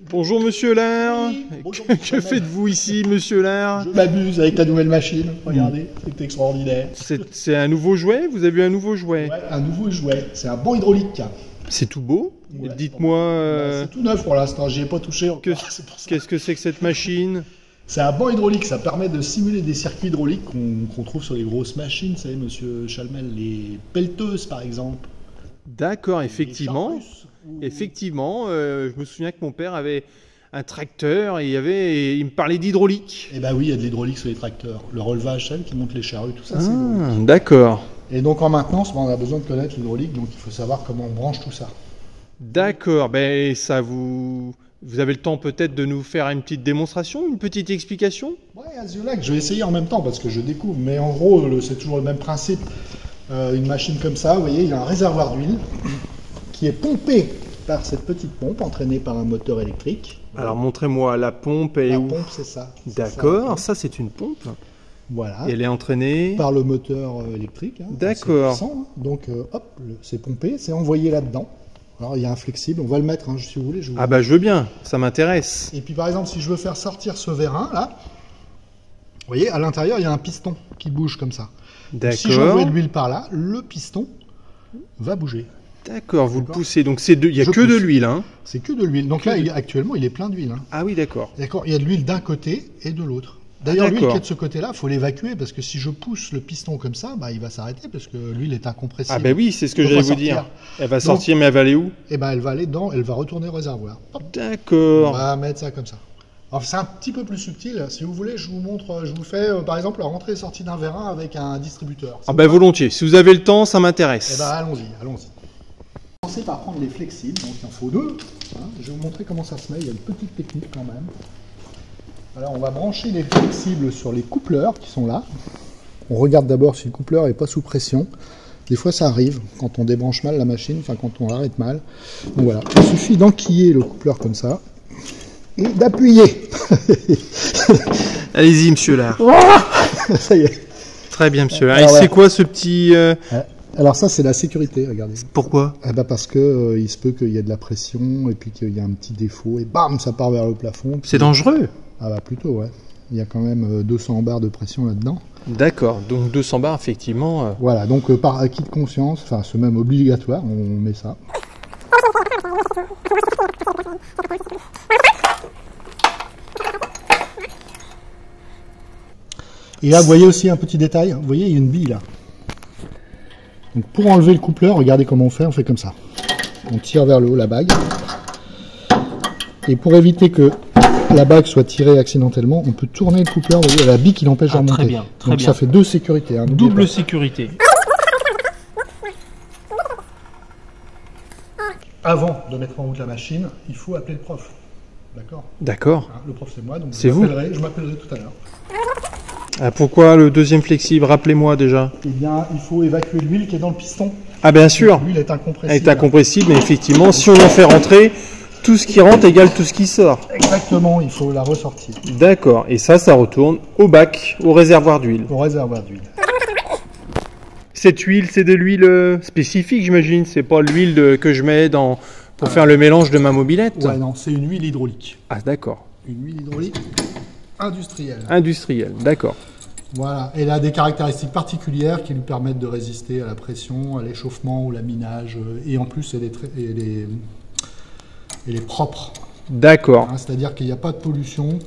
Bonjour Monsieur Lair. Oui, bonjour, Que faites-vous ici, Monsieur Lair? Je m'amuse avec la nouvelle machine. Regardez, c'est extraordinaire. C'est un nouveau jouet? Vous avez eu un nouveau jouet? Ouais, un nouveau jouet. C'est un banc hydraulique. C'est tout beau. Ouais. Dites-moi, C'est tout neuf pour l'instant. J'y ai pas touché encore. qu'est-ce que c'est que cette machine? C'est un banc hydraulique. Ça permet de simuler des circuits hydrauliques qu'on trouve sur les grosses machines. Vous savez, Monsieur Chalmel, les pelleteuses par exemple. D'accord, effectivement. Effectivement, je me souviens que mon père avait un tracteur et il me parlait d'hydraulique. Eh ben oui, il y a de l'hydraulique sur les tracteurs. Le relevage, celle qui monte les charrues, tout ça, c'est Ah, hydraulique. d'accord. Et donc en maintenance, on a besoin de connaître l'hydraulique, donc il faut savoir comment on branche tout ça. D'accord, ben ça vous avez le temps peut-être de nous faire une petite démonstration, une petite explication? Ouais, Aziolac, je vais essayer en même temps parce que je découvre, mais en gros, c'est toujours le même principe. Une machine comme ça, vous voyez, il y a un réservoir d'huile qui est pompé par cette petite pompe entraînée par un moteur électrique. Alors montrez-moi, la pompe est La où? pompe, c'est ça. D'accord, ça c'est une pompe. Voilà. Et elle est entraînée Par le moteur électrique. Hein, D'accord. c'est puissant, hein. Donc, hop, c'est pompé, c'est envoyé là-dedans. Alors, il y a un flexible, on va le mettre, hein, si vous voulez. Ah bah je veux bien, ça m'intéresse. Et puis, par exemple, si je veux faire sortir ce vérin, là, vous voyez, à l'intérieur, il y a un piston qui bouge comme ça. Donc, si j'envoie de D'accord. l'huile par là, le piston va bouger. D'accord, vous le D'accord. poussez. Donc il n'y a Je que de pousse. l'huile, hein? C'est que de l'huile. Donc Que là, de- actuellement, il est plein d'huile. Hein. Ah oui, d'accord. D'accord, il y a de l'huile d'un côté et de l'autre. D'ailleurs, l'huile d'accord. qui est de ce côté-là, il faut l'évacuer parce que si je pousse le piston comme ça, bah, il va s'arrêter parce que l'huile est incompressible. Ah ben oui, c'est ce que Elle peut j'allais pas vous sortir. dire. Elle va sortir, mais elle va aller où? Et ben, elle va aller dedans, elle va retourner au réservoir. Hop, on D'accord. va mettre ça comme ça. Alors, c'est un petit peu plus subtil. Si vous voulez, je vous montre, je vous fais par exemple la rentrée et sortie d'un vérin avec un distributeur. Ah ben volontiers. Si vous avez le temps, ça m'intéresse. Eh ben, allons-y, allons-y. Commencez par prendre les flexibles, donc il en faut deux. Hein. Je vais vous montrer comment ça se met, il y a une petite technique quand même. Alors on va brancher les flexibles sur les coupleurs qui sont là. On regarde d'abord si le coupleur n'est pas sous pression. Des fois ça arrive quand on débranche mal la machine, enfin quand on l'arrête mal. Donc voilà, il suffit d'enquiller le coupleur comme ça et d'appuyer. Allez-y, Monsieur Lair. Ça y est. Très bien, Monsieur Lair. Alors, Et c'est voilà. quoi ce petit... Alors ça c'est la sécurité, regardez. Pourquoi? Eh ben parce que il se peut qu'il y ait de la pression et puis qu'il y a un petit défaut et bam ça part vers le plafond. Puis- C'est dangereux. Ah bah plutôt ouais. Il y a quand même 200 bars de pression là-dedans. D'accord. Donc 200 bars, effectivement. Voilà, donc par acquis de conscience, enfin c'est même obligatoire, on met ça. Et là, vous voyez aussi un petit détail, vous voyez, il y a une bille là. Donc pour enlever le coupleur, regardez comment on fait comme ça. On tire vers le haut la bague. Et pour éviter que la bague soit tirée accidentellement, on peut tourner le coupleur, vous voyez, la bille qui l'empêche de Ah, très remonter. bien, très Donc bien. ça fait deux sécurités. Hein, n'oubliez Double pas. sécurité. Avant de mettre en route la machine, il faut appeler le prof. D'accord. D'accord. Hein, le prof c'est moi, donc C'est vous. je m'appellerai tout à l'heure. Ah, pourquoi le deuxième flexible? Rappelez-moi déjà. Eh bien, il faut évacuer l'huile qui est dans le piston. Ah bien sûr. L'huile est Elle incompressible. est incompressible, mais effectivement, si on en fait rentrer, tout ce qui rentre égale tout ce qui sort. Exactement, il faut la ressortir D'accord. Et ça retourne au bac, au réservoir d'huile. au réservoir d'huile. Cette huile, c'est de l'huile spécifique, j'imagine. C'est pas l'huile que je mets pour faire le mélange de ma mobilette. Ouais, non, c'est une huile hydraulique. Ah d'accord. Une huile hydraulique industrielle. Industriel, d'accord. Voilà, elle a des caractéristiques particulières qui lui permettent de résister à la pression, à l'échauffement ou l'aminage. Et en plus, elle est propre. D'accord. Hein, c'est-à-dire qu'il n'y a pas de pollution.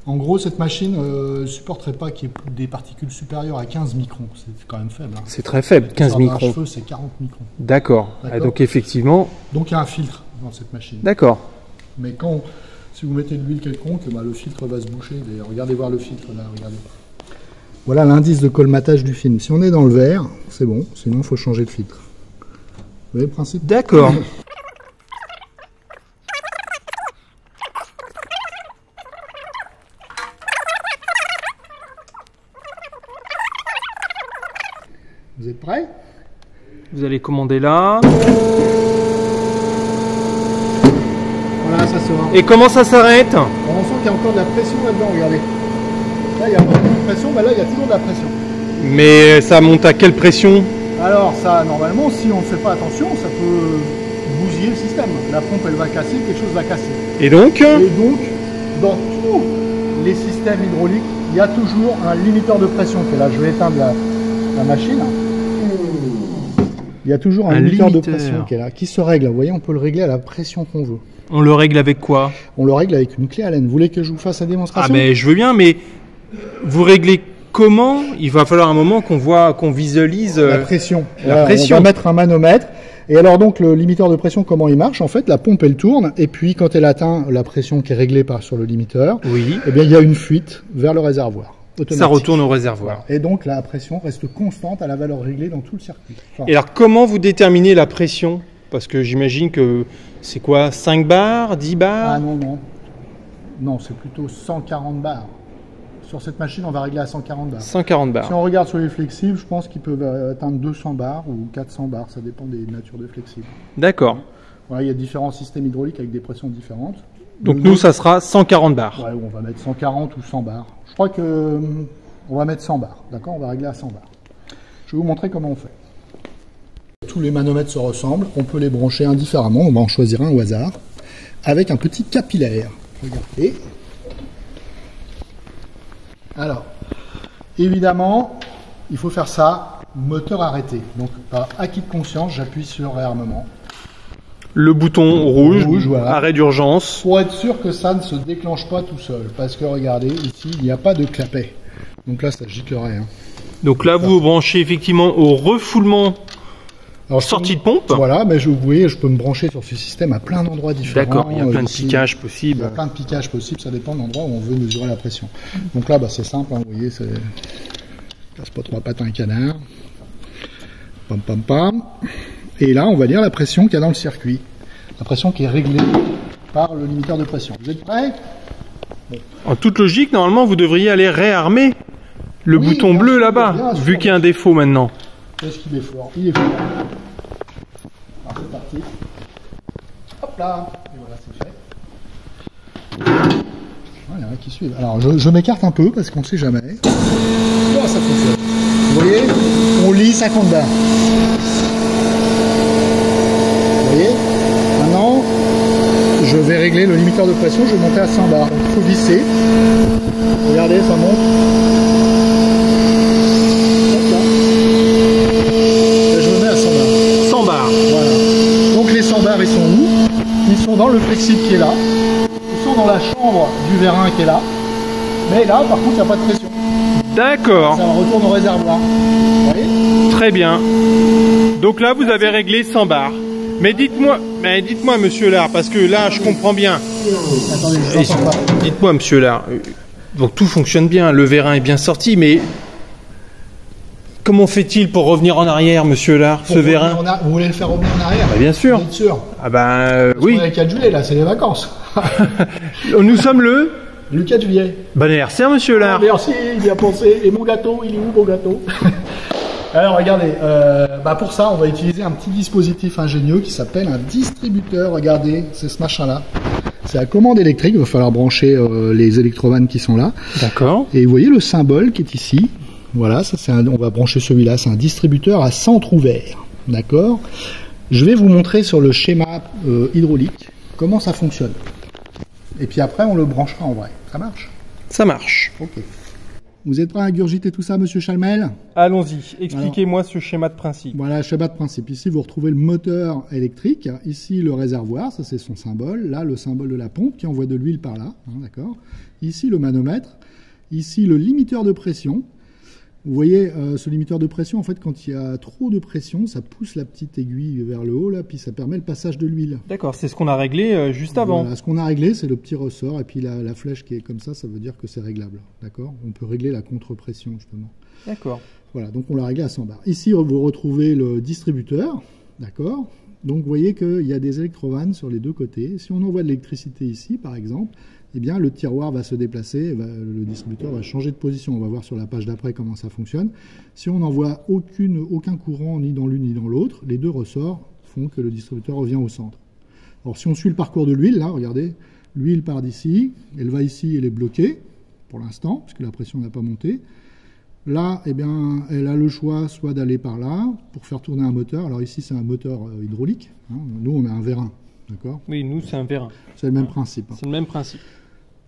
En gros, cette machine ne supporterait pas qu'il y ait des particules supérieures à 15 microns. C'est quand même faible. Hein. C'est très faible, 15 Sur un microns. cheveu, c'est 40 microns. D'accord. D'accord. Ah, donc effectivement, Donc il y a un filtre dans cette machine. d'accord. Mais si vous mettez de l'huile quelconque, bah, le filtre va se boucher. D'ailleurs, regardez voir le filtre là, regardez. Voilà l'indice de colmatage du film. Si on est dans le vert, c'est bon. Sinon, il faut changer de filtre. Vous voyez le principe? D'accord. Vous êtes prêts? Vous allez commander là. Voilà, ça sera. Et comment ça s'arrête? On sent qu'il y a encore de la pression là-dedans, regardez. Là, il y a pas de pression, mais là, il y a toujours de la pression. Mais ça monte à quelle pression? Alors ça, normalement, si on ne fait pas attention, ça peut bousiller le système. La pompe, elle va casser, quelque chose va casser. Et donc, dans tous les systèmes hydrauliques, il y a toujours un limiteur de pression qui est là. Je vais éteindre la machine. Il y a toujours un limiteur de pression qui est là, qui se règle. Vous voyez, on peut le régler à la pression qu'on veut. On le règle avec quoi? On le règle avec une clé Allen. Vous voulez que je vous fasse la démonstration? Ah ben je veux bien, mais vous réglez comment? Il va falloir un moment qu'on visualise la pression. La pression. On va mettre un manomètre. Et alors donc le limiteur de pression, comment il marche? En fait, la pompe elle tourne et puis quand elle atteint la pression qui est réglée sur le limiteur, oui. Eh bien il y a une fuite vers le réservoir. Automatique. Ça retourne au réservoir. Et donc la pression reste constante à la valeur réglée dans tout le circuit. Et alors comment vous déterminez la pression? Parce que j'imagine que c'est quoi, 5 bars, 10 bars? Ah non, non. Non, c'est plutôt 140 bars. Sur cette machine, on va régler à 140 bars. 140 bars. Si on regarde sur les flexibles, je pense qu'ils peuvent atteindre 200 bars ou 400 bars. Ça dépend des natures de flexibles. D'accord. Voilà, il y a différents systèmes hydrauliques avec des pressions différentes. Donc nous, ça sera 140 bars. Ouais, on va mettre 140 ou 100 bars. Je crois que on va mettre 100 bars. D'accord? On va régler à 100 bars. Je vais vous montrer comment on fait. Tous les manomètres se ressemblent. On peut les brancher indifféremment. On va en choisir un au hasard. Avec un petit capillaire. Regardez. Alors, évidemment, il faut faire ça, moteur arrêté. Donc, par acquis de conscience, j'appuie sur réarmement. Le bouton rouge, voilà. Arrêt d'urgence. Pour être sûr que ça ne se déclenche pas tout seul. Parce que regardez, ici, il n'y a pas de clapet. Donc là, ça giclerait. Hein. Donc là, vous branchez effectivement au refoulement. Alors, sortie de pompe. Voilà, mais vous voyez, je peux me brancher sur ce système à plein d'endroits différents. D'accord, il y a plein de ici, piquages possibles. Il y a plein de piquages possibles, ça dépend de l'endroit où on veut mesurer la pression. Donc là, bah, c'est simple, hein, vous voyez, c'est casse pas trois pattes à un canard. Pam pam pam. Et là, on va lire la pression qu'il y a dans le circuit. La pression qui est réglée par le limiteur de pression. Vous êtes prêts? Bon. En toute logique, normalement, vous devriez aller réarmer le bouton bleu là-bas, vu qu'il y a un défaut maintenant. Est-ce qu'il est fort? Il est fort. Alors c'est parti. Hop là. Et voilà, c'est fait. Il y en a qui suivent. Alors je m'écarte un peu parce qu'on ne sait jamais. Oh, ça fonctionne. Vous voyez, on lit 50 bars. Vous voyez? Maintenant, je vais régler le limiteur de pression. Je vais monter à 100 bars. Donc, il faut visser. Regardez, ça monte. Ils sont où? Ils sont dans le flexible qui est là. Ils sont dans la chambre du vérin qui est là. Mais là, par contre, il n'y a pas de pression. D'accord. Ça retourne au réservoir. Vous voyez? Très bien. Donc là, vous avez réglé 100 bars. Mais dites-moi, monsieur Lard, parce que là, je comprends bien. Attendez, je vous entends pas. Dites-moi, monsieur Lard. Donc tout fonctionne bien, le vérin est bien sorti, mais comment fait-il pour revenir en arrière, monsieur Lard, ce vérin? Vous voulez le faire revenir en arrière? Bah, bien sûr. Vous êtes sûr? Ah ben oui. On est le 4 juillet, là, c'est les vacances. Nous sommes le 4 juillet. Bon anniversaire, monsieur Lard. Merci, il y a pensé. Et mon gâteau, il est où, mon gâteau? Alors, regardez, pour ça, on va utiliser un petit dispositif ingénieux qui s'appelle un distributeur. Regardez, c'est ce machin-là. C'est à commande électrique, il va falloir brancher les électrovannes qui sont là. D'accord. Et vous voyez le symbole qui est ici. Voilà, ça on va brancher celui-là, c'est un distributeur à centre ouvert. D'accord? Je vais vous montrer sur le schéma hydraulique comment ça fonctionne. Et puis après, on le branchera en vrai. Ça marche? Ça marche. Ok. Vous êtes prêt à ingurgiter tout ça, monsieur Chalmel? Allons-y, expliquez-moi ce schéma de principe. Voilà, schéma de principe. Ici, vous retrouvez le moteur électrique. Ici, le réservoir, ça c'est son symbole. Là, le symbole de la pompe qui envoie de l'huile par là. Hein, d'accord? Ici, le manomètre. Ici, le limiteur de pression. Vous voyez, ce limiteur de pression, en fait, quand il y a trop de pression, ça pousse la petite aiguille vers le haut, là, puis ça permet le passage de l'huile. D'accord, c'est ce qu'on a réglé juste avant. Voilà, ce qu'on a réglé, c'est le petit ressort, et puis la flèche qui est comme ça veut dire que c'est réglable. D'accord? On peut régler la contre-pression, justement. D'accord. Voilà, donc on l'a réglé à 100 bars. Ici, vous retrouvez le distributeur, d'accord? Donc vous voyez qu'il y a des électrovannes sur les deux côtés. Si on envoie de l'électricité ici, par exemple, eh bien, le tiroir va se déplacer, le distributeur va changer de position. On va voir sur la page d'après comment ça fonctionne. Si on n'envoie aucun courant ni dans l'une ni dans l'autre, les deux ressorts font que le distributeur revient au centre. Alors si on suit le parcours de l'huile, là, regardez, l'huile part d'ici, elle va ici, elle est bloquée, pour l'instant, puisque la pression n'a pas monté. Là, eh bien, elle a le choix soit d'aller par là, pour faire tourner un moteur. Alors ici, c'est un moteur hydraulique. Hein. Nous, on a un vérin. D'accord? Oui, nous, c'est un vérin. C'est le même principe. C'est le même principe.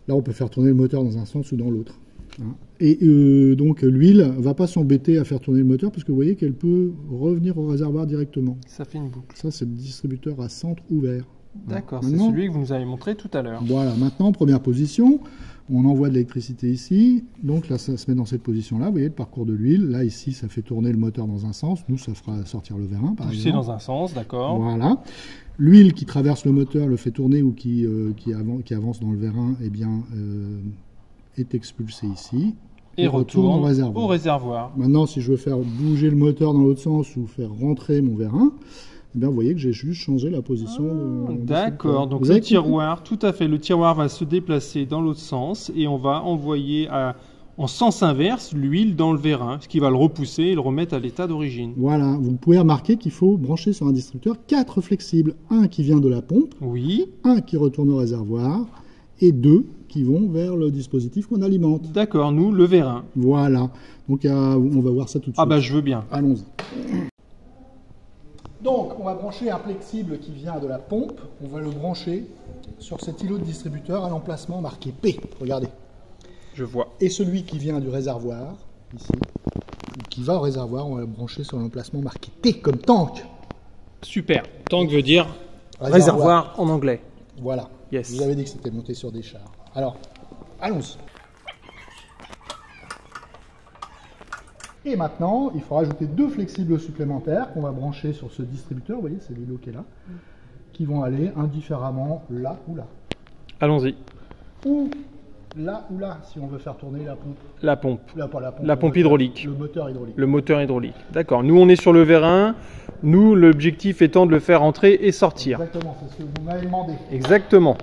Là, on peut faire tourner le moteur dans un sens ou dans l'autre. Hein. Et donc, l'huile ne va pas s'embêter à faire tourner le moteur parce que vous voyez qu'elle peut revenir au réservoir directement. Ça fait une boucle. Ça, c'est le distributeur à centre ouvert. D'accord, c'est Maintenant, celui que vous nous avez montré tout à l'heure. voilà, maintenant, première position, on envoie de l'électricité ici. Donc là, ça se met dans cette position-là. Vous voyez le parcours de l'huile. Là, ici, ça fait tourner le moteur dans un sens. Nous, ça fera sortir le vérin, par Pousser exemple. dans un sens, d'accord. Voilà. L'huile qui traverse le moteur, le fait tourner ou qui avance dans le vérin, eh bien, est expulsée ici. Et retourne au réservoir. Maintenant, si je veux faire bouger le moteur dans l'autre sens ou faire rentrer mon vérin, eh bien, vous voyez que j'ai juste changé la position. D'accord, donc le tiroir, tout à fait, le tiroir va se déplacer dans l'autre sens et on va envoyer en sens inverse l'huile dans le vérin, ce qui va le repousser et le remettre à l'état d'origine. Voilà, vous pouvez remarquer qu'il faut brancher sur un distributeur 4 flexibles. Un qui vient de la pompe, oui. Un qui retourne au réservoir et 2 qui vont vers le dispositif qu'on alimente. D'accord, nous, le vérin. Voilà, donc on va voir ça tout de suite. Ah bah je veux bien. Allons-y. Donc, on va brancher un flexible qui vient de la pompe. On va le brancher sur cet îlot de distributeur à l'emplacement marqué P. Regardez. Je vois. Et celui qui vient du réservoir, ici, qui va au réservoir, on va le brancher sur l'emplacement marqué T comme tank. Super. Tank veut dire réservoir en anglais. Voilà. Yes. Vous avez dit que c'était monté sur des chars. Alors, allons-y. Et maintenant, il faut rajouter 2 flexibles supplémentaires qu'on va brancher sur ce distributeur. Vous voyez, c'est l'îlot qui est là. Qui vont aller indifféremment là ou là. Allons-y. Ou là ou là, si on veut faire tourner la pompe. La pompe. Pas la pompe. La pompe hydraulique. Le moteur hydraulique. Le moteur hydraulique. D'accord. Nous, on est sur le vérin. Nous, l'objectif étant de le faire entrer et sortir. Exactement, c'est ce que vous m'avez demandé. Exactement.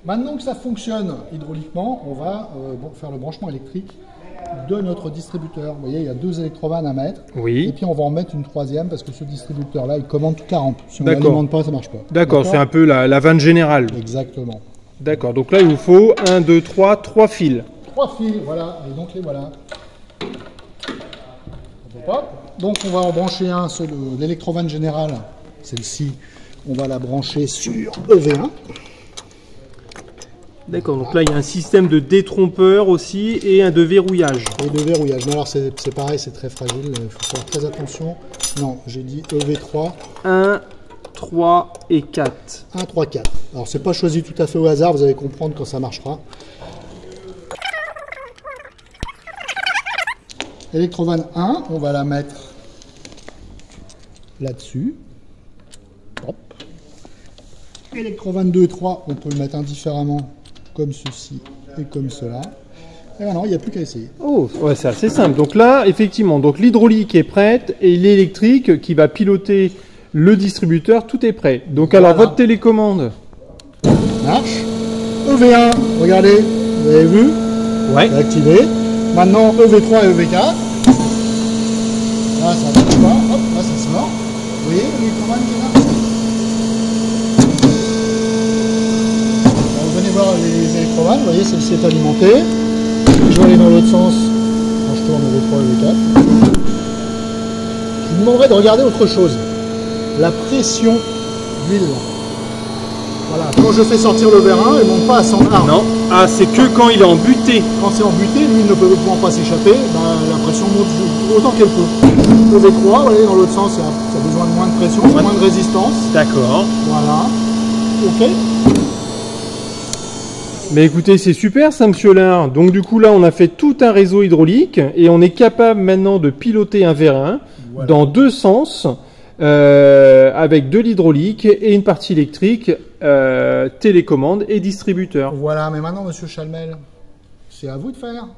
Maintenant que ça fonctionne hydrauliquement, on va faire le branchement électrique de notre distributeur. Vous voyez, il y a 2 électrovannes à mettre. Oui. Et puis on va en mettre une 3e parce que ce distributeur-là, il commande toute la rampe. Si on ne l'alimente pas, ça ne marche pas. D'accord, c'est un peu la vanne générale. Exactement. D'accord, donc là il vous faut 1, 2, 3, 3 fils. 3 fils, voilà, et donc les voilà. Donc on va en brancher un, l'électrovanne générale, celle-ci, on va la brancher sur EV1. D'accord, donc là il y a un système de détrompeur aussi et un de verrouillage. Et de verrouillage, mais alors c'est pareil, c'est très fragile, il faut faire très attention. Non, j'ai dit EV3. 1, 3 et 4. 1, 3, 4. Alors c'est pas choisi tout à fait au hasard, vous allez comprendre quand ça marchera. Électrovanne 1, on va la mettre là-dessus. Hop. Électrovanne 2 et 3, on peut le mettre indifféremment comme ceci et comme cela. Et maintenant, il n'y a plus qu'à essayer. Oh, ouais, c'est assez simple. Donc là, effectivement, donc l'hydraulique est prête et l'électrique qui va piloter le distributeur, tout est prêt. Donc alors, voilà. votre télécommande marche. EV1, regardez, vous avez vu? Ouais. Activé. Maintenant, EV3 et EV4. Là, ça ne marche pas. Hop, là, ça sort. Vous voyez, l'électrovanne qui marche. Vous venez voir les électrovannes. Vous voyez, celle-ci est alimentée. Je vais aller dans l'autre sens quand je tourne EV3 et EV4. Je vous demanderai de regarder autre chose. La pression d'huile. Voilà, quand je fais sortir le vérin, il ne monte pas à 100 bar. Non. Ah, c'est que quand il est en butée. Quand c'est en butée, l'huile ne peut pas s'échapper, la pression monte autant qu'elle peut. Le V3, vous voyez, dans l'autre sens, ça a besoin de moins de pression, moins de résistance. D'accord. Voilà. Ok. Mais écoutez, c'est super ça, monsieur Lard. Donc du coup là, on a fait tout un réseau hydraulique et on est capable maintenant de piloter un vérin dans 2 sens. Avec de l'hydraulique et une partie électrique, télécommande et distributeur. Voilà, mais maintenant, monsieur Chalmel, c'est à vous de faire.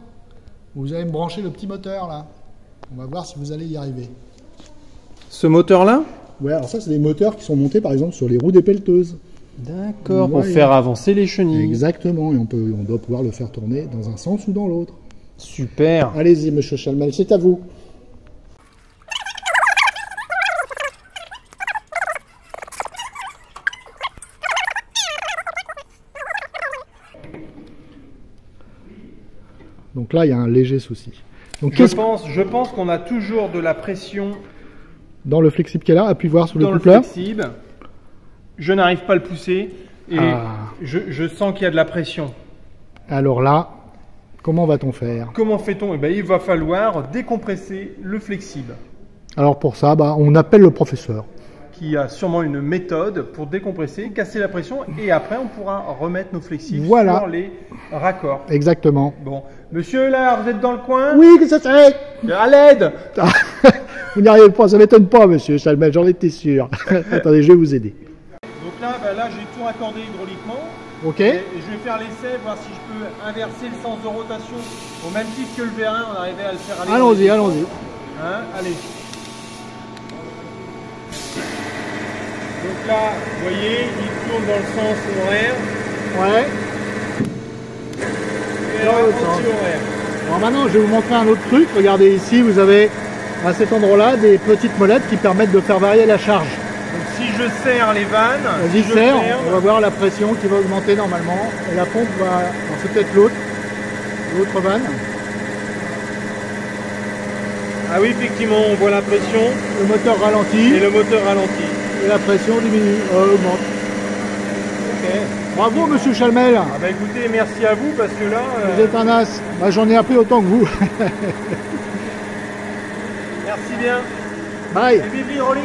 Vous allez me brancher le petit moteur là. On va voir si vous allez y arriver. Ce moteur-là? Ouais, alors ça, c'est des moteurs qui sont montés par exemple sur les roues des pelleteuses. D'accord, pour faire avancer les chenilles. Exactement, et on doit pouvoir le faire tourner dans un sens ou dans l'autre. Super. Allez-y, monsieur Chalmel, c'est à vous. Donc Donc là, il y a un léger souci. Donc, je pense qu'on a toujours de la pression dans le flexible qui est là, appuie voir sur le dans le coupleur. flexible. Je n'arrive pas à le pousser et je sens qu'il y a de la pression. Alors là, comment va-t-on faire? Comment fait-on? Eh ben, il va falloir décompresser le flexible. Alors pour ça, on appelle le professeur. Qui a sûrement une méthode pour décompresser, casser la pression et après on pourra remettre nos flexibles sur les raccords. Exactement. Bon, monsieur là, vous êtes dans le coin? Oui, que ça c'est? À l'aide. Vous n'y arrivez pas, ça m'étonne pas, monsieur Chalmel, j'en étais sûr. Attendez, je vais vous aider. Donc là, j'ai tout raccordé hydrauliquement. Ok. Et je vais faire l'essai, voir si je peux inverser le sens de rotation au même titre que le vérin, on arrivait à le faire aller. Allons-y, allons-y. Hein, allez. Donc là, vous voyez, il tourne dans le sens horaire. Ouais. Et là, anti-horaire. Alors maintenant, je vais vous montrer un autre truc. Regardez ici, vous avez à cet endroit-là des petites molettes qui permettent de faire varier la charge. Donc si je serre les vannes, vas-y, serre, on va voir la pression qui va augmenter normalement. Et la pompe va... Alors c'est peut-être l'autre vanne. Ah oui, effectivement, on voit la pression. Le moteur ralentit. Et le moteur ralentit. Et la pression diminue, augmente. Ok. Bravo, monsieur Chalmel. Ah bah écoutez, merci à vous parce que là... Vous êtes un as. Bah, j'en ai appris autant que vous. Merci bien. Bye. Et vive l'hydraulique.